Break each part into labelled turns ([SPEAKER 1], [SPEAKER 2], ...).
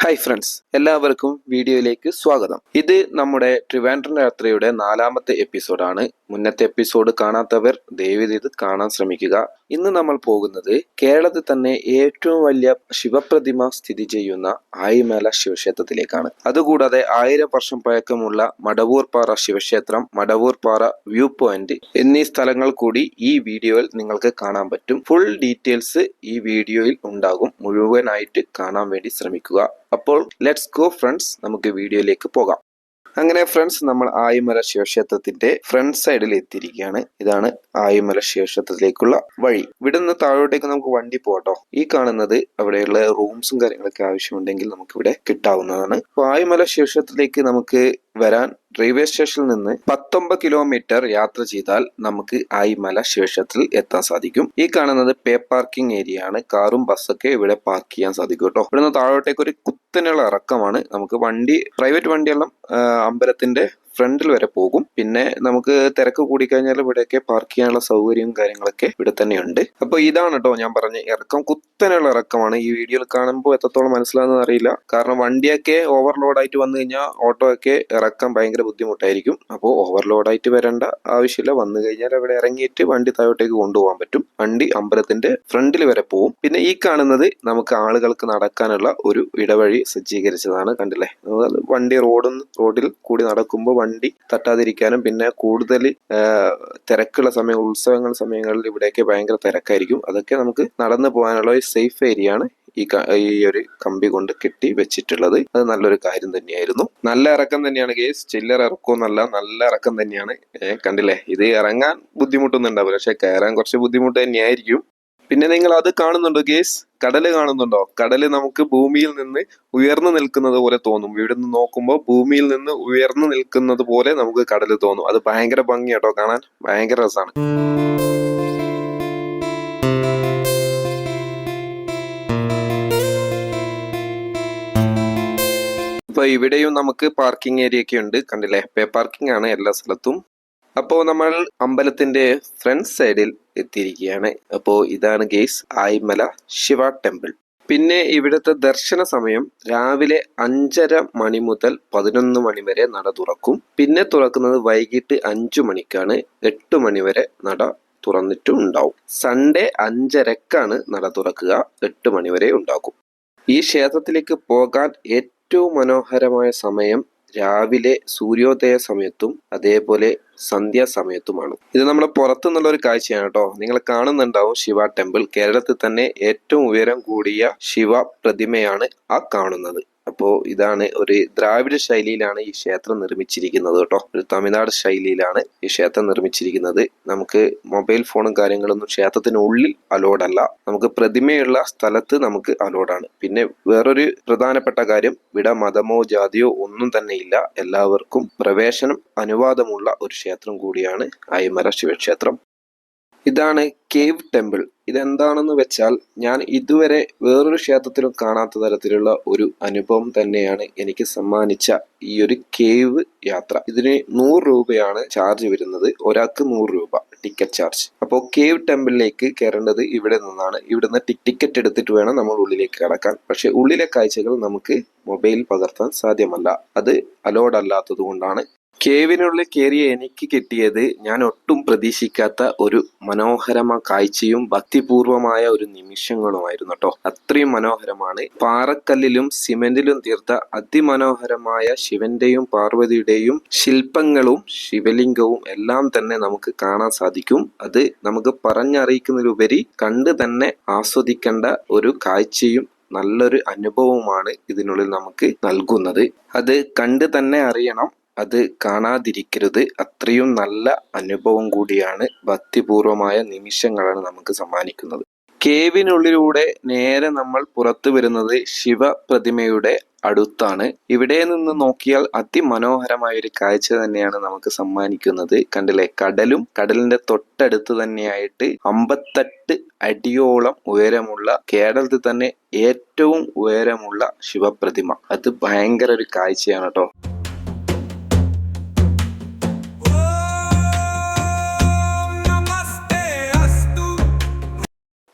[SPEAKER 1] Hi friends, എല്ലാവർക്കും വീഡിയോയിലേക്ക് സ്വാഗതം. ഇത് നമ്മുടെ ട്രിവാൻഡ്രം യാത്രയുടെ 4ാമത്തെ എപ്പിസോഡാണ്. മുന്നത്തെ എപ്പിസോഡ് കാണാത്തവർ ദയവേത് ഇത് കാണാൻ ശ്രമിക്കുക. ഇന്ന് നമ്മൾ പോകുന്നത് കേരളത്തിൽ തന്നെ ഏറ്റവും വലിയ ശിവപ്രതിമ സ്ഥിതി ചെയ്യുന്ന ആയിമല ശിവക്ഷേത്രത്തിലേക്കാണ്. അതുകൂടാതെ 1000 വർഷം പഴക്കമുള്ള മടവൂർപ്പാറ ശിവക്ഷേത്രം, മടവൂർപ്പാറ വ്യൂ പോയിന്റ് എന്നീ സ്ഥലങ്ങൾ കൂടി ഈ വീഡിയോയിൽ നിങ്ങൾക്ക് കാണാൻ പറ്റും. ഫുൾ ഡീറ്റെയിൽസ് ഈ വീഡിയോയിൽ ഉണ്ടാകും. മുഴുവനായിട്ട് കാണാൻ വേണ്ടി ശ്രമിക്കുക. അപ്പോൾ ലെറ്റ്സ് ഗോ ഫ്രണ്ട്സ്, നമുക്ക് വീഡിയോയിലേക്ക് പോകാം. അങ്ങനെ ഫ്രണ്ട്സ്, നമ്മൾ ആയിമല ശിവക്ഷേത്രത്തിന്റെ ഫ്രണ്ട് സൈഡിൽ എത്തിയിരിക്കുകയാണ്. ഇതാണ് ആയിമല ശിവക്ഷേത്രത്തിലേക്കുള്ള വഴി. ഇവിടെ നിന്ന് താഴോട്ടേക്ക് നമുക്ക് വണ്ടി പോകട്ടോ. ഈ കാണുന്നത് അവിടെയുള്ള റൂംസും കാര്യങ്ങളൊക്കെ ആവശ്യമുണ്ടെങ്കിൽ നമുക്ക് ഇവിടെ കിട്ടാവുന്നതാണ്. അപ്പോൾ ആയിമല ശിവക്ഷേത്രത്തിലേക്ക് നമുക്ക് വരാൻ റെയിൽവേ സ്റ്റേഷനിൽ നിന്ന് 19 കിലോമീറ്റർ യാത്ര ചെയ്താൽ നമുക്ക് ആയിമല ശിവക്ഷേത്രത്തിൽ എത്താൻ സാധിക്കും. ഈ കാണുന്നത് പേ പാർക്കിംഗ് ഏരിയ ആണ്. കാറും ബസ്സൊക്കെ ഇവിടെ പാർക്ക് ചെയ്യാൻ സാധിക്കും കേട്ടോ. ഇവിടുന്ന് താഴോട്ടേക്ക് ഒരു കുത്തനെയുള്ള ഇറക്കമാണ്. നമുക്ക് പ്രൈവറ്റ് വണ്ടിയെല്ലാം അമ്പലത്തിന്റെ ഫ്രണ്ടിൽ വരെ പോകും. പിന്നെ നമുക്ക് തിരക്ക് കൂടിക്കഴിഞ്ഞാൽ ഇവിടെയൊക്കെ പാർക്ക് ചെയ്യാനുള്ള സൗകര്യവും കാര്യങ്ങളൊക്കെ ഇവിടെ തന്നെയുണ്ട്. അപ്പൊ ഇതാണ് കേട്ടോ ഞാൻ പറഞ്ഞ ഇറക്കം. കുത്തനെയുള്ള ഇറക്കമാണ്. ഈ വീഡിയോയിൽ കാണുമ്പോൾ എത്രത്തോളം മനസ്സിലാകുന്നത് അറിയില്ല. കാരണം വണ്ടിയൊക്കെ ഓവർലോഡ് ആയിട്ട് വന്നു കഴിഞ്ഞാൽ ഓട്ടോ ഒക്കെ ഇറക്കാൻ ഭയങ്കര ബുദ്ധിമുട്ടായിരിക്കും. അപ്പോൾ ഓവർലോഡ് ആയിട്ട് വരേണ്ട ആവശ്യമില്ല. വന്നു കഴിഞ്ഞാൽ അവിടെ ഇറങ്ങിയിട്ട് വണ്ടി താഴോട്ടേക്ക് കൊണ്ടുപോകാൻ പറ്റും. വണ്ടി അമ്പലത്തിന്റെ ഫ്രണ്ടിൽ വരെ പോകും. പിന്നെ ഈ കാണുന്നത് നമുക്ക് ആളുകൾക്ക് നടക്കാനുള്ള ഒരു ഇടവഴി സജ്ജീകരിച്ചതാണ്. കണ്ടില്ലേ, വണ്ടി റോഡിൽ കൂടി നടക്കുമ്പോൾ വണ്ടി തട്ടാതിരിക്കാനും, പിന്നെ കൂടുതൽ തിരക്കുള്ള സമയം, ഉത്സവങ്ങൾ സമയങ്ങളിൽ ഇവിടെയൊക്കെ ഭയങ്കര തിരക്കായിരിക്കും. അതൊക്കെ നമുക്ക് നടന്നു പോകാനുള്ള ഒരു സേഫ് ഏരിയ ആണ് ഈ ഒരു കമ്പി കൊണ്ട് കെട്ടി വെച്ചിട്ടുള്ളത്. അത് നല്ലൊരു കാര്യം തന്നെയായിരുന്നു. നല്ല ഇറക്കം തന്നെയാണ് ഗേസ്, ചില്ലറ ഇറക്കമൊന്നല്ല, നല്ല ഇറക്കം തന്നെയാണ്. കണ്ടില്ലേ, ഇത് ഇറങ്ങാൻ ബുദ്ധിമുട്ടൊന്നും ഉണ്ടാവില്ല, പക്ഷെ കയറാൻ കുറച്ച് ബുദ്ധിമുട്ട് തന്നെയായിരിക്കും. പിന്നെ നിങ്ങൾ അത് കാണുന്നുണ്ടോ ഗേസ്, കടല് കാണുന്നുണ്ടോ? കടല് നമുക്ക് ഭൂമിയിൽ നിന്ന് ഉയർന്നു നിൽക്കുന്നത് പോലെ തോന്നും. ഇവിടെ നിന്ന് നോക്കുമ്പോൾ ഭൂമിയിൽ നിന്ന് ഉയർന്നു നിൽക്കുന്നത് പോലെ നമുക്ക് കടല് തോന്നും. അത് ഭയങ്കര ഭംഗിയാട്ടോ, കാണാൻ ഭയങ്കര രസമാണ്. അപ്പൊ ഇവിടെയും നമുക്ക് പാർക്കിംഗ് ഏരിയ ഒക്കെ ഉണ്ട്. കണ്ടില്ലേ, പേ പാർക്കിംഗ് ആണ് എല്ലാ സ്ഥലത്തും. അപ്പോൾ നമ്മൾ അമ്പലത്തിന്റെ ഫ്രണ്ട് സൈഡിൽ എത്തിയിരിക്കുകയാണ്. അപ്പോൾ ഇതാണ് ഗേസ് ആയിമല ശിവ ടെമ്പിൾ. പിന്നെ ഇവിടുത്തെ ദർശന സമയം രാവിലെ 5:30 മണി മുതൽ 11 മണി വരെ നട തുറക്കും. പിന്നെ തുറക്കുന്നത് വൈകിട്ട് 5 മണിക്കാണ്. 8 മണി വരെ നട തുറന്നിട്ടും ഉണ്ടാവും. സൺഡേ 5:30ക്കാണ് നട തുറക്കുക. 8 മണി വരെ ഉണ്ടാകും. ഈ ക്ഷേത്രത്തിലേക്ക് പോകാൻ ഏറ്റവും മനോഹരമായ സമയം രാവിലെ സൂര്യോദയ സമയത്തും അതേപോലെ സന്ധ്യാസമയത്തുമാണ്. ഇത് നമ്മൾ പുറത്തുനിന്നുള്ള ഒരു കാഴ്ചയാണ് കേട്ടോ. നിങ്ങൾ കാണുന്നുണ്ടാവും ശിവ ടെമ്പിൾ. കേരളത്തിൽ തന്നെ ഏറ്റവും ഉയരം കൂടിയ ശിവ പ്രതിമയാണ് ആ കാണുന്നത്. അപ്പോൾ ഇതാണ് ഒരു ദ്രാവിഡ ശൈലിയിലാണ് ഈ ക്ഷേത്രം നിർമ്മിച്ചിരിക്കുന്നത് കേട്ടോ. ഒരു തമിഴ്നാട് ശൈലിയിലാണ് ഈ ക്ഷേത്രം നിർമ്മിച്ചിരിക്കുന്നത്. നമുക്ക് മൊബൈൽ ഫോണും കാര്യങ്ങളൊന്നും ക്ഷേത്രത്തിനുള്ളിൽ അലോഡ് അല്ല. നമുക്ക് പ്രതിമയുള്ള സ്ഥലത്ത് നമുക്ക് അലോഡാണ്. പിന്നെ വേറൊരു പ്രധാനപ്പെട്ട കാര്യം, ഇവിടെ മതമോ ജാതിയോ ഒന്നും തന്നെ ഇല്ല. എല്ലാവർക്കും പ്രവേശനം അനുവാദമുള്ള ഒരു ക്ഷേത്രം കൂടിയാണ് ആയിമല ശിവക്ഷേത്രം. ഇതാണ് കേവ് ടെമ്പിൾ. ഇതെന്താണെന്ന് വെച്ചാൽ ഞാൻ ഇതുവരെ വേറൊരു ക്ഷേത്രത്തിലും കാണാത്ത തരത്തിലുള്ള ഒരു അനുഭവം തന്നെയാണ് എനിക്ക് സമ്മാനിച്ച ഈ ഒരു കേവ് യാത്ര. ഇതിന് 100 രൂപയാണ് ചാർജ് വരുന്നത്. ഒരാൾക്ക് 100 രൂപ ടിക്കറ്റ് ചാർജ്. അപ്പോൾ കേവ് ടെമ്പിളിലേക്ക് കയറേണ്ടത് ഇവിടെ നിന്നാണ്. ഇവിടുന്ന് ടിക്കറ്റ് എടുത്തിട്ട് വേണം നമ്മൾ ഉള്ളിലേക്ക് കടക്കാൻ. പക്ഷെ ഉള്ളിലെ കാഴ്ചകൾ നമുക്ക് മൊബൈൽ പകർത്താൻ സാധ്യമല്ല. അത് അലോഡ് അല്ലാത്തത് കൊണ്ടാണ്. കേവിനുള്ളിൽ കയറിയ എനിക്ക് കിട്ടിയത് ഞാൻ ഒട്ടും പ്രതീക്ഷിക്കാത്ത ഒരു മനോഹരമായ കാഴ്ചയും ഭക്തിപൂർവമായ ഒരു നിമിഷങ്ങളുമായിരുന്നു കേട്ടോ. അത്രയും മനോഹരമാണ്. പാറക്കല്ലിലും സിമെന്റിലും തീർത്ത അതിമനോഹരമായ ശിവന്റെയും പാർവതിയുടെയും ശില്പങ്ങളും ശിവലിംഗവും എല്ലാം തന്നെ നമുക്ക് കാണാൻ സാധിക്കും. അത് നമുക്ക് പറഞ്ഞറിയിക്കുന്നതിലുപരി കണ്ട് തന്നെ ആസ്വദിക്കേണ്ട ഒരു കാഴ്ചയും നല്ലൊരു അനുഭവവുമാണ് ഇതിനുള്ളിൽ നമുക്ക് നൽകുന്നത്. അത് കണ്ട് തന്നെ അറിയണം, അത് കാണാതിരിക്കരുത്. അത്രയും നല്ല അനുഭവം കൂടിയാണ്. ഭക്തിപൂർവമായ നിമിഷങ്ങളാണ് നമുക്ക് സമ്മാനിക്കുന്നത്. കേവിനുള്ളിലൂടെ നേരെ നമ്മൾ പുറത്തു വരുന്നത് ശിവപ്രതിമയുടെ അടുത്താണ്. ഇവിടെ നിന്ന് നോക്കിയാൽ അതിമനോഹരമായ ഒരു കാഴ്ച തന്നെയാണ് നമുക്ക് സമ്മാനിക്കുന്നത്. കണ്ടില്ലേ, കടലും കടലിന്റെ തൊട്ടടുത്ത് തന്നെയായിട്ട് 58 അടിയോളം ഉയരമുള്ള, കേരളത്തിൽ തന്നെ ഏറ്റവും ഉയരമുള്ള ശിവപ്രതിമ. അത് ഭയങ്കര ഒരു കാഴ്ചയാണ് കേട്ടോ.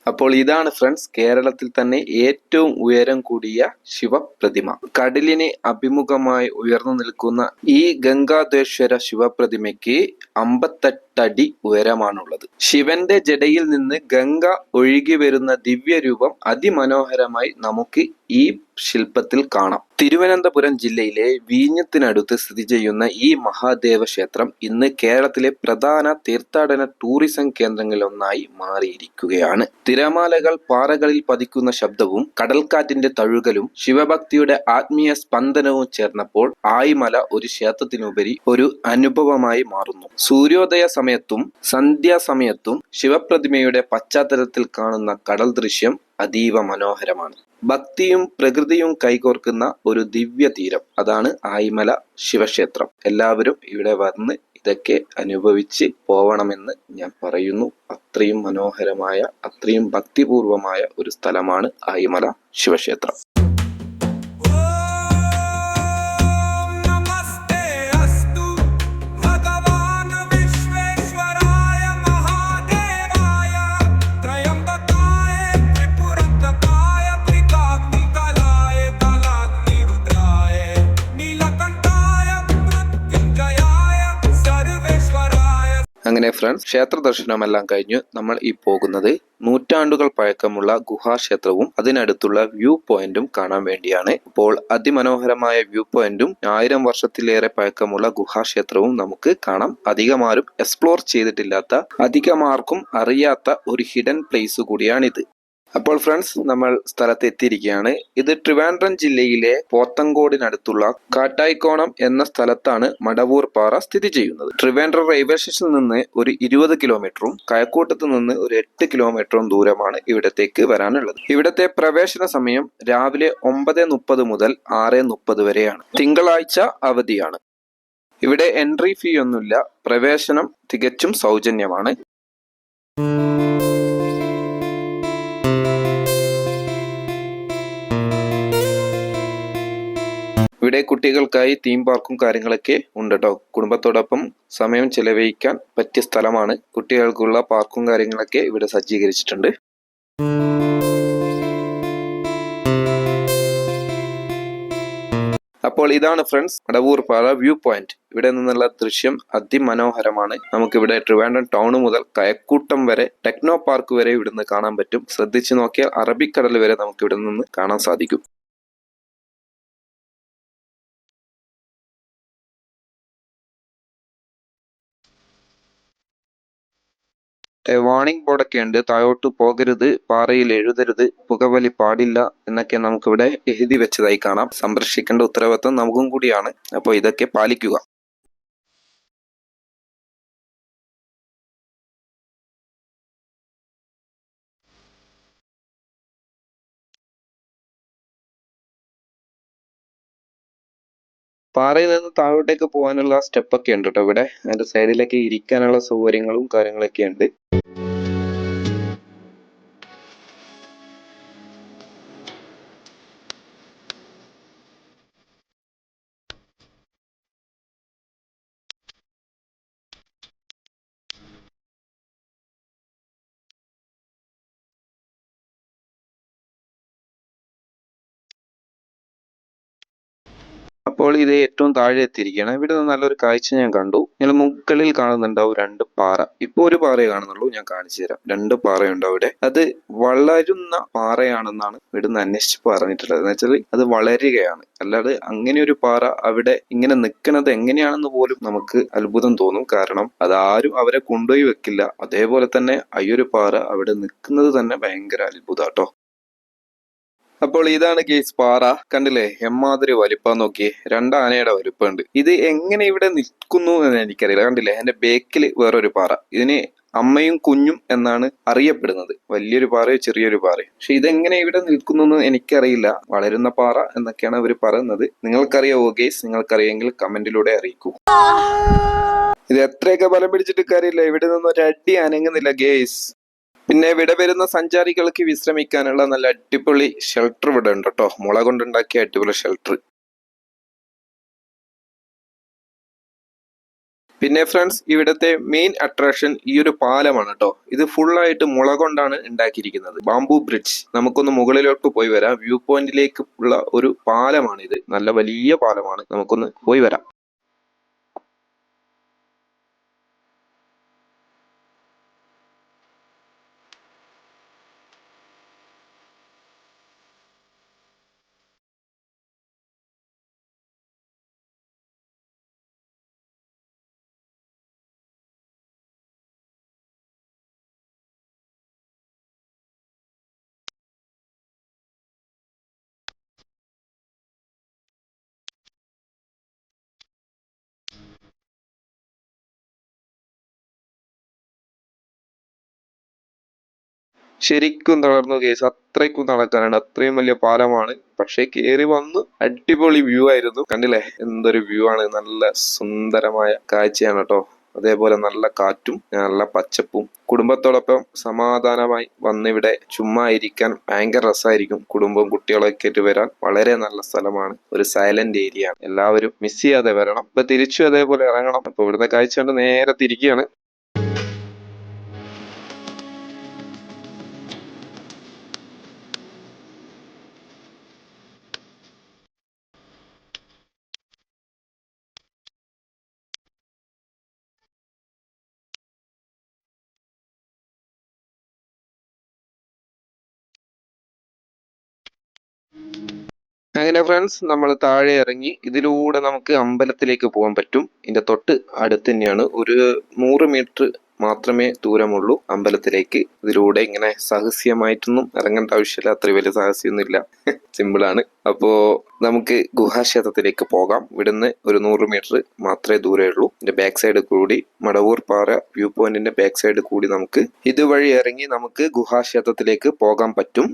[SPEAKER 1] അപ്പോൾ ഇതാണ് ഫ്രണ്ട്സ് കേരളത്തിൽ തന്നെ ഏറ്റവും ഉയരം കൂടിയ ശിവപ്രതിമ. കടലിനെ അഭിമുഖമായി ഉയർന്നു നിൽക്കുന്ന ഈ ഗംഗാധേശ്വര ശിവപ്രതിമയ്ക്ക് 58 അടി ഉയരമാണുള്ളത്. ശിവന്റെ ജടയിൽ നിന്ന് ഗംഗ ഒഴുകി വരുന്ന ദിവ്യരൂപം അതിമനോഹരമായി നമുക്ക് ഈ ശില്പത്തിൽ കാണാം. തിരുവനന്തപുരം ജില്ലയിലെ വിഴിഞ്ഞത്തിനടുത്ത് സ്ഥിതി ചെയ്യുന്ന ഈ മഹാദേവ ക്ഷേത്രം ഇന്ന് കേരളത്തിലെ പ്രധാന തീർത്ഥാടന ടൂറിസം കേന്ദ്രങ്ങളിലൊന്നായി മാറിയിരിക്കുകയാണ്. തിരമാലകൾ പാറകളിൽ പതിക്കുന്ന ശബ്ദവും കടൽക്കാറ്റിന്റെ തഴുകലും ശിവഭക്തിയുടെ ആത്മീയ സ്പന്ദനവും ചേർന്നപ്പോൾ ആയിമല ഒരു ക്ഷേത്രത്തിനുപരി ഒരു അനുഭവമായി മാറുന്നു. സൂര്യോദയ സമയത്തും സന്ധ്യാസമയത്തും ശിവപ്രതിമയുടെ പശ്ചാത്തലത്തിൽ കാണുന്ന കടൽ ദൃശ്യം അതീവ മനോഹരമാണ്. ഭക്തിയും പ്രകൃതിയും കൈകോർക്കുന്ന ഒരു ദിവ്യ തീരം, അതാണ് ആയിമല ശിവക്ഷേത്രം. എല്ലാവരും ഇവിടെ വന്ന് ഇതൊക്കെ അനുഭവിച്ച് പോവണമെന്ന് ഞാൻ പറയുന്നു. അത്രയും മനോഹരമായ, അത്രയും ഭക്തിപൂർവമായ ഒരു സ്ഥലമാണ് ആയിമല ശിവക്ഷേത്രം. അങ്ങനെ ഫ്രണ്ട്സ്, ക്ഷേത്ര ദർശനമെല്ലാം കഴിഞ്ഞു നമ്മൾ ഈ പോകുന്നത് നൂറ്റാണ്ടുകൾ പഴക്കമുള്ള ഗുഹാക്ഷേത്രവും അതിനടുത്തുള്ള വ്യൂ പോയിന്റും കാണാൻ വേണ്ടിയാണ്. അപ്പോൾ അതിമനോഹരമായ വ്യൂ പോയിന്റും 1000 വർഷത്തിലേറെ പഴക്കമുള്ള ഗുഹാക്ഷേത്രവും നമുക്ക് കാണാം. അധികമാരും എക്സ്പ്ലോർ ചെയ്തിട്ടില്ലാത്ത, അധികമാർക്കും അറിയാത്ത ഒരു ഹിഡൻ പ്ലേസ് കൂടിയാണിത്. അപ്പോൾ ഫ്രണ്ട്സ്, നമ്മൾ സ്ഥലത്ത് എത്തിയിരിക്കുകയാണ്. ഇത് ട്രിവാൻഡ്രം ജില്ലയിലെ പോത്തങ്കോടിനടുത്തുള്ള കാട്ടായിക്കോണം എന്ന സ്ഥലത്താണ് മടവൂർ പാറ സ്ഥിതി ചെയ്യുന്നത്. ട്രിവാൻഡ്രം റെയിൽവേ സ്റ്റേഷനിൽ നിന്ന് ഒരു 20 കിലോമീറ്ററും കഴക്കൂട്ടത്ത് നിന്ന് ഒരു 8 കിലോമീറ്ററും ദൂരമാണ് ഇവിടത്തേക്ക് വരാനുള്ളത്. ഇവിടത്തെ പ്രവേശന സമയം രാവിലെ 9:30 മുതൽ 6:30 വരെയാണ്. തിങ്കളാഴ്ച അവധിയാണ്. ഇവിടെ എൻട്രി ഫീ ഒന്നുമില്ല. പ്രവേശനം തികച്ചും സൗജന്യമാണ്. ഇവിടെ കുട്ടികൾക്കായി തീം പാർക്കും കാര്യങ്ങളൊക്കെ ഉണ്ട് കേട്ടോ. കുടുംബത്തോടൊപ്പം സമയം ചെലവഴിക്കാൻ പറ്റിയ സ്ഥലമാണ്. കുട്ടികൾക്കുള്ള പാർക്കും കാര്യങ്ങളൊക്കെ ഇവിടെ സജ്ജീകരിച്ചിട്ടുണ്ട്. അപ്പോൾ ഇതാണ് ഫ്രണ്ട്സ് മടവൂർ പാറ വ്യൂ പോയിന്റ്. ഇവിടെ നിന്നുള്ള ദൃശ്യം അതിമനോഹരമാണ്. നമുക്കിവിടെ ട്രിവാൻഡ്രം ടൗൺ മുതൽ കയക്കൂട്ടം വരെ, ടെക്നോ പാർക്ക് വരെ ഇവിടുന്ന് കാണാൻ പറ്റും. ശ്രദ്ധിച്ചു നോക്കിയാൽ അറബിക്കടൽ വരെ നമുക്ക് ഇവിടെ നിന്ന് കാണാൻ സാധിക്കും. വാർണിംഗ് ബോർഡൊക്കെ ഉണ്ട്. താഴോട്ട് പോകരുത്, പാറയിൽ എഴുതരുത്, പുകവലി പാടില്ല എന്നൊക്കെ നമുക്കിവിടെ എഴുതി വെച്ചതായി കാണാം. സംരക്ഷിക്കേണ്ട ഉത്തരവാദിത്വം നമുക്കും കൂടിയാണ്. അപ്പോൾ ഇതൊക്കെ പാലിക്കുക. പാറയിൽ നിന്ന് താഴോട്ടേക്ക് പോകാനുള്ള സ്റ്റെപ്പൊക്കെ ഉണ്ട് കേട്ടോ. ഇവിടെ അതിന്റെ സൈഡിലൊക്കെ ഇരിക്കാനുള്ള സൗകര്യങ്ങളും കാര്യങ്ങളൊക്കെ ഉണ്ട്. അപ്പോൾ ഇത് ഏറ്റവും താഴെ എത്തിയിരിക്കുകയാണ്. ഇവിടെ നിന്ന് നല്ലൊരു കാഴ്ച ഞാൻ കണ്ടു. നിങ്ങൾ മുകളിൽ കാണുന്നുണ്ടാവും 2 പാറ. ഇപ്പൊ ഒരു പാറയെ കാണുന്നുള്ളൂ. ഞാൻ കാണിച്ചു തരാം. 2 പാറയുണ്ട് അവിടെ. അത് വളരുന്ന പാറയാണെന്നാണ് ഇവിടുന്ന് അന്വേഷിച്ച് പറഞ്ഞിട്ടുള്ളത്. എന്ന് വെച്ചാൽ അത് വളരുകയാണ്. അല്ലാതെ അങ്ങനെ ഒരു പാറ അവിടെ ഇങ്ങനെ നിൽക്കുന്നത് എങ്ങനെയാണെന്ന് പോലും നമുക്ക് അത്ഭുതം തോന്നും. കാരണം അതാരും അവരെ കൊണ്ടുപോയി വെക്കില്ല. അതേപോലെ തന്നെ അയ്യൊരു പാറ അവിടെ നിൽക്കുന്നത് തന്നെ ഭയങ്കര അത്ഭുതാട്ടോ. അപ്പോൾ ഇതാണ് കേസ് പാറ. കണ്ടില്ലേ, എമ്മാതിരി വലിപ്പം നോക്കിയേ. 2 ആനയുടെ വലിപ്പമുണ്ട്. ഇത് എങ്ങനെ ഇവിടെ നിൽക്കുന്നു എന്ന് എനിക്കറിയില്ല. കണ്ടില്ലേ, എന്റെ ബേക്കിൽ വേറൊരു പാറ. ഇതിന് അമ്മയും കുഞ്ഞും എന്നാണ് അറിയപ്പെടുന്നത്. വലിയൊരു പാറയോ ചെറിയൊരു പാറയോ. പക്ഷെ ഇതെങ്ങനെ ഇവിടെ നിൽക്കുന്നു എന്ന് എനിക്കറിയില്ല. വളരുന്ന പാറ എന്നൊക്കെയാണ് അവർ പറയുന്നത്. നിങ്ങൾക്കറിയാവോ ഗേസ്? നിങ്ങൾക്കറിയെങ്കിൽ കമന്റിലൂടെ അറിയിക്കൂ. ഇത് എത്രയൊക്കെ ബലം പിടിച്ചിട്ട് കാര്യമില്ല, ഇവിടെ നിന്നും ഒരു അടി അനങ്ങുന്നില്ല ഗേസ്. പിന്നെ ഇവിടെ വരുന്ന സഞ്ചാരികൾക്ക് വിശ്രമിക്കാനുള്ള നല്ല അടിപൊളി ഷെൽട്ടർ ഇവിടെ ഉണ്ട് കേട്ടോ. മുള കൊണ്ടുണ്ടാക്കിയ അടിപൊളി ഷെൽട്ടർ. പിന്നെ ഫ്രണ്ട്സ്, ഇവിടുത്തെ മെയിൻ അട്രാക്ഷൻ ഈ ഒരു പാലമാണ് കേട്ടോ. ഇത് ഫുള്ളായിട്ട് മുള കൊണ്ടാണ് ഉണ്ടാക്കിയിരിക്കുന്നത്. Bamboo bridge. നമുക്കൊന്ന് മുകളിലോട്ട് പോയി വരാം. വ്യൂ പോയിന്റിലേക്ക് ഉള്ള ഒരു പാലമാണ് ഇത്. നല്ല വലിയ പാലമാണ്. നമുക്കൊന്ന് പോയി വരാം. ശരിക്കും തളർന്നു കേസ്. അത്രയ്ക്കും നടക്കാനാണ്. അത്രയും വലിയ പാലമാണ്. പക്ഷെ കേറി വന്നു അടിപൊളി വ്യൂ ആയിരുന്നു. കണ്ടില്ലേ എന്തൊരു വ്യൂ ആണ്. നല്ല സുന്ദരമായ കാഴ്ചയാണ് കേട്ടോ. അതേപോലെ നല്ല കാറ്റും നല്ല പച്ചപ്പും. കുടുംബത്തോടൊപ്പം സമാധാനമായി വന്നിവിടെ ചുമ്മാ ഇരിക്കാൻ ഭയങ്കര രസമായിരിക്കും. കുടുംബം കുട്ടികളൊക്കെ ആയിട്ട് വരാൻ വളരെ നല്ല സ്ഥലമാണ്. ഒരു സൈലന്റ് ഏരിയ ആണ്. എല്ലാവരും മിസ് ചെയ്യാതെ വരണം. ഇപ്പൊ തിരിച്ചു അതേപോലെ ഇറങ്ങണം. അപ്പൊ ഇവിടുത്തെ കാഴ്ച കൊണ്ട് നേരെ തിരിക്കുകയാണ്. അങ്ങനെ ഫ്രണ്ട്സ്, നമ്മൾ താഴെ ഇറങ്ങി. ഇതിലൂടെ നമുക്ക് അമ്പലത്തിലേക്ക് പോകാൻ പറ്റും. ഇതിന്റെ തൊട്ട് അടുത്ത് തന്നെയാണ്. ഒരു 100 മീറ്റർ മാത്രമേ ദൂരമുള്ളൂ അമ്പലത്തിലേക്ക്. ഇതിലൂടെ ഇങ്ങനെ സാഹസ്യമായിട്ടൊന്നും ഇറങ്ങേണ്ട ആവശ്യമില്ല. അത്ര വലിയ സാഹസ്യമൊന്നും ഇല്ല. സിമ്പിളാണ്. അപ്പോ നമുക്ക് ഗുഹാക്ഷേത്രത്തിലേക്ക് പോകാം. ഇവിടുന്ന് ഒരു 100 മീറ്റർ മാത്രമേ ദൂരേ ഉള്ളൂ. ഇതിന്റെ ബാക്ക് സൈഡ് കൂടി, മടവൂർ പാറ വ്യൂ പോയിന്റിന്റെ ബാക്ക് സൈഡ് കൂടി നമുക്ക് ഇതുവഴി ഇറങ്ങി നമുക്ക് ഗുഹാക്ഷേത്രത്തിലേക്ക് പോകാൻ പറ്റും.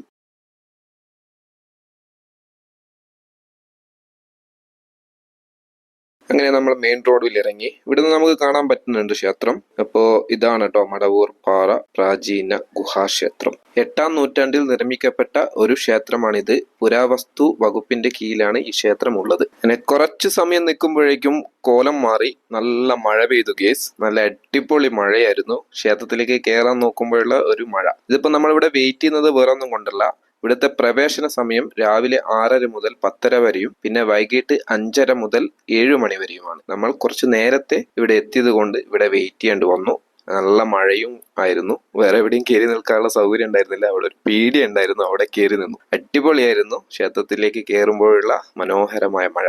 [SPEAKER 1] അങ്ങനെ നമ്മൾ മെയിൻ റോഡിൽ ഇറങ്ങി. ഇവിടുന്ന് നമുക്ക് കാണാൻ പറ്റുന്നുണ്ട് ക്ഷേത്രം. അപ്പോ ഇതാണ് കേട്ടോ മടവൂർ പാറ പ്രാചീന ഗുഹാക്ഷേത്രം. 8-ാം നൂറ്റാണ്ടിൽ നിർമ്മിക്കപ്പെട്ട ഒരു ക്ഷേത്രമാണിത്. പുരാവസ്തു വകുപ്പിന്റെ കീഴിലാണ് ഈ ക്ഷേത്രം ഉള്ളത്. അങ്ങനെ കുറച്ചു സമയം നിൽക്കുമ്പോഴേക്കും കോലം മാറി. നല്ല മഴ പെയ്തു കേസ്. നല്ല അടിപൊളി മഴയായിരുന്നു. ക്ഷേത്രത്തിലേക്ക് കയറാൻ നോക്കുമ്പോഴുള്ള ഒരു മഴ. ഇതിപ്പോ നമ്മളിവിടെ വെയിറ്റ് ചെയ്യുന്നത് വേറൊന്നും കൊണ്ടല്ല. ഇവിടുത്തെ പ്രവേശന സമയം രാവിലെ 6:30 മുതൽ 10:30 വരെയും പിന്നെ വൈകിട്ട് 5:30 മുതൽ 7 മണി വരെയുമാണ്. നമ്മൾ കുറച്ച് നേരത്തെ ഇവിടെ എത്തിയത് കൊണ്ട് ഇവിടെ വെയിറ്റ് ചെയ്യേണ്ടി വന്നു. നല്ല മഴയും ആയിരുന്നു. വേറെ എവിടെയും കയറി നിൽക്കാനുള്ള സൗകര്യം ഉണ്ടായിരുന്നില്ല. അവിടെ ഒരു പീടിക ഉണ്ടായിരുന്നു. അവിടെ കയറി നിന്നു. അടിപൊളിയായിരുന്നു ക്ഷേത്രത്തിലേക്ക് കയറുമ്പോഴുള്ള മനോഹരമായ മഴ.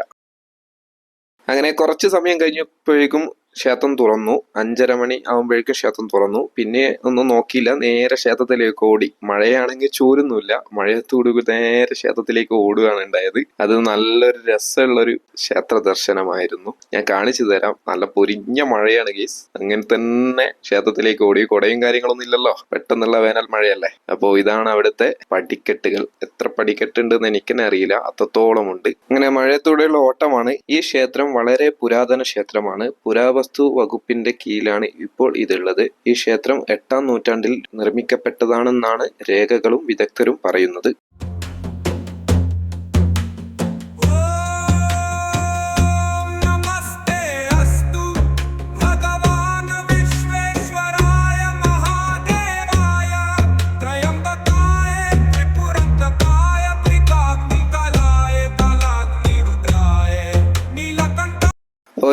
[SPEAKER 1] അങ്ങനെ കുറച്ച് സമയം കഴിഞ്ഞപ്പോഴേക്കും ക്ഷേത്രം തുറന്നു. 5:30 മണി ആകുമ്പോഴേക്കും ക്ഷേത്രം തുറന്നു. പിന്നെ ഒന്നും നോക്കിയില്ല, നേരെ ക്ഷേത്രത്തിലേക്ക് ഓടി. മഴയാണെങ്കിൽ ചോരുന്നില്ല. മഴയത്തോടുകൂടി നേരെ ക്ഷേത്രത്തിലേക്ക് ഓടുകയാണ് ഉണ്ടായത്. അത് നല്ലൊരു രസമുള്ളൊരു ക്ഷേത്ര ദർശനമായിരുന്നു. ഞാൻ കാണിച്ചു തരാം. നല്ല പൊരിഞ്ഞ മഴയാണ് ഗീസ്. അങ്ങനെ തന്നെ ക്ഷേത്രത്തിലേക്ക് ഓടി. കുടയും കാര്യങ്ങളൊന്നും ഇല്ലല്ലോ, പെട്ടെന്നുള്ള വേനൽ മഴയല്ലേ. അപ്പോ ഇതാണ് അവിടുത്തെ പടിക്കെട്ടുകൾ. എത്ര പടിക്കെട്ടുണ്ടെന്ന് എനിക്കെന്നെ അറിയില്ല, അത്രത്തോളം ഉണ്ട്. അങ്ങനെ മഴയത്തൂടെയുള്ള ഓട്ടമാണ്. ഈ ക്ഷേത്രം വളരെ പുരാതന ക്ഷേത്രമാണ്. പുരാവസ്തു വകുപ്പിന്റെ കീഴിലാണ് ഇപ്പോൾ ഇതുള്ളത്. ഈ ക്ഷേത്രം 8-ാം നൂറ്റാണ്ടിൽ നിർമ്മിക്കപ്പെട്ടതാണെന്നാണ് രേഖകളും വിദഗ്ധരും പറയുന്നത്.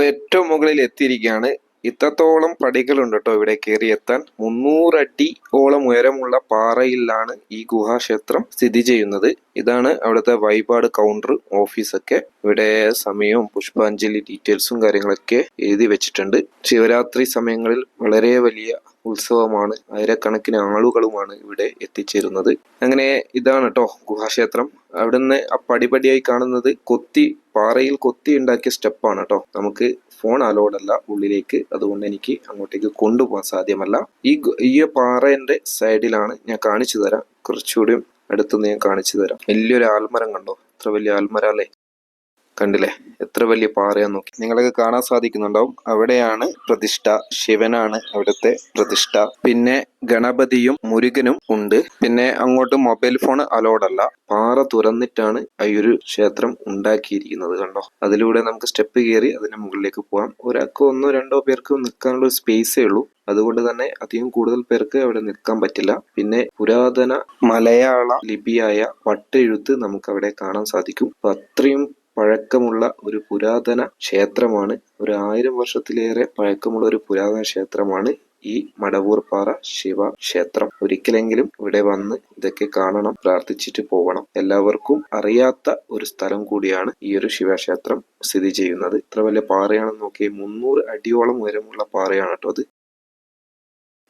[SPEAKER 1] ഏറ്റവും മുകളിൽ എത്തിയിരിക്കുകയാണ്. ഇത്രത്തോളം പടികളുണ്ട് കേട്ടോ ഇവിടെ കയറി എത്താൻ. 300 അടി ഓളം ഉയരമുള്ള പാറയിലാണ് ഈ ഗുഹാക്ഷേത്രം സ്ഥിതി ചെയ്യുന്നത്. ഇതാണ് അവിടുത്തെ വഴിപാട് കൗണ്ടർ, ഓഫീസൊക്കെ. ഇവിടെ സമയവും പുഷ്പാഞ്ജലി ഡീറ്റെയിൽസും കാര്യങ്ങളൊക്കെ എഴുതി വെച്ചിട്ടുണ്ട്. ശിവരാത്രി സമയങ്ങളിൽ വളരെ വലിയ ഉത്സവമാണ്. ആയിരക്കണക്കിന് ആളുകളുമാണ് ഇവിടെ എത്തിച്ചേരുന്നത്. അങ്ങനെ ഇതാണ് കേട്ടോ ഗുഹാക്ഷേത്രം. അവിടുന്ന് ആ പടിപടിയായി കാണുന്നത് പാറയിൽ കൊത്തി ഉണ്ടാക്കിയ സ്റ്റെപ്പാണ് കേട്ടോ. നമുക്ക് ഫോൺ അലൗഡ് അല്ല ഉള്ളിലേക്ക്. അതുകൊണ്ട് എനിക്ക് അങ്ങോട്ടേക്ക് കൊണ്ടുപോകാൻ സാധ്യമല്ല. ഈ പാറേന്റെ സൈഡിലാണ്. ഞാൻ കാണിച്ചു തരാം. കുറച്ചുകൂടി അടുത്തുനിന്ന് ഞാൻ കാണിച്ചു തരാം. വലിയൊരു ആൽമരം കണ്ടോ? ഇത്ര വലിയ ആൽമരം അല്ലേ. കണ്ടില്ലേ എത്ര വലിയ പാറയാന്ന് നോക്കി. നിങ്ങൾക്ക് കാണാൻ സാധിക്കുന്നുണ്ടാവും. അവിടെയാണ് പ്രതിഷ്ഠ. ശിവനാണ് അവിടുത്തെ പ്രതിഷ്ഠ. പിന്നെ ഗണപതിയും മുരുകനും ഉണ്ട്. പിന്നെ അങ്ങോട്ട് മൊബൈൽ ഫോൺ അലൗഡ് അല്ല. പാറ തുറന്നിട്ടാണ് ഈ ഒരു ക്ഷേത്രം ഉണ്ടാക്കിയിരിക്കുന്നത്. കണ്ടോ, അതിലൂടെ നമുക്ക് സ്റ്റെപ്പ് കയറി അതിന്റെ മുകളിലേക്ക് പോകാം. ഒരാൾക്ക് ഒന്നോ രണ്ടോ പേർക്ക് നിൽക്കാനുള്ള സ്പേസേ ഉള്ളൂ. അതുകൊണ്ട് തന്നെ അധികം കൂടുതൽ പേർക്ക് അവിടെ നിൽക്കാൻ പറ്റില്ല. പിന്നെ പുരാതന മലയാള ലിപിയായ വട്ടെഴുത്ത് നമുക്ക് അവിടെ കാണാൻ സാധിക്കും. അപ്പൊ അത്രയും പഴക്കമുള്ള ഒരു പുരാതന ക്ഷേത്രമാണ്. ഒരു 1000 വർഷത്തിലേറെ പഴക്കമുള്ള ഒരു പുരാതന ക്ഷേത്രമാണ് ഈ മടവൂർ പാറ ശിവക്ഷേത്രം. ഒരിക്കലെങ്കിലും ഇവിടെ വന്ന് ഇതൊക്കെ കാണണം, പ്രാർത്ഥിച്ചിട്ട് പോകണം. എല്ലാവർക്കും അറിയാത്ത ഒരു സ്ഥലം കൂടിയാണ് ഈ ഒരു ശിവക്ഷേത്രം സ്ഥിതി ചെയ്യുന്നത്. ഇത്ര വലിയ പാറയാണെന്ന് നോക്കി, 300 അടിയോളം ഉയരമുള്ള പാറയാണ് കേട്ടോ അത്.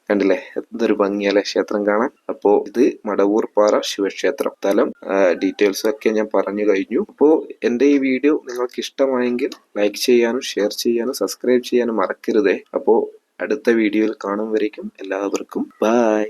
[SPEAKER 1] കണ്ടില്ലേ എന്തൊരു ഭംഗിയല്ലേ ക്ഷേത്രം കാണാൻ. അപ്പോ ഇത് മടവൂർ പാറ ശിവക്ഷേത്രം. സ്ഥലം ഡീറ്റെയിൽസ് ഒക്കെ ഞാൻ പറഞ്ഞു കഴിഞ്ഞു. അപ്പോൾ എൻ്റെ ഈ വീഡിയോ നിങ്ങൾക്ക് ഇഷ്ടമായെങ്കിൽ ലൈക്ക് ചെയ്യാനും ഷെയർ ചെയ്യാനും സബ്സ്ക്രൈബ് ചെയ്യാനും മറക്കരുതേ. അപ്പോൾ അടുത്ത വീഡിയോയിൽ കാണും വരേക്കും എല്ലാവർക്കും ബൈ.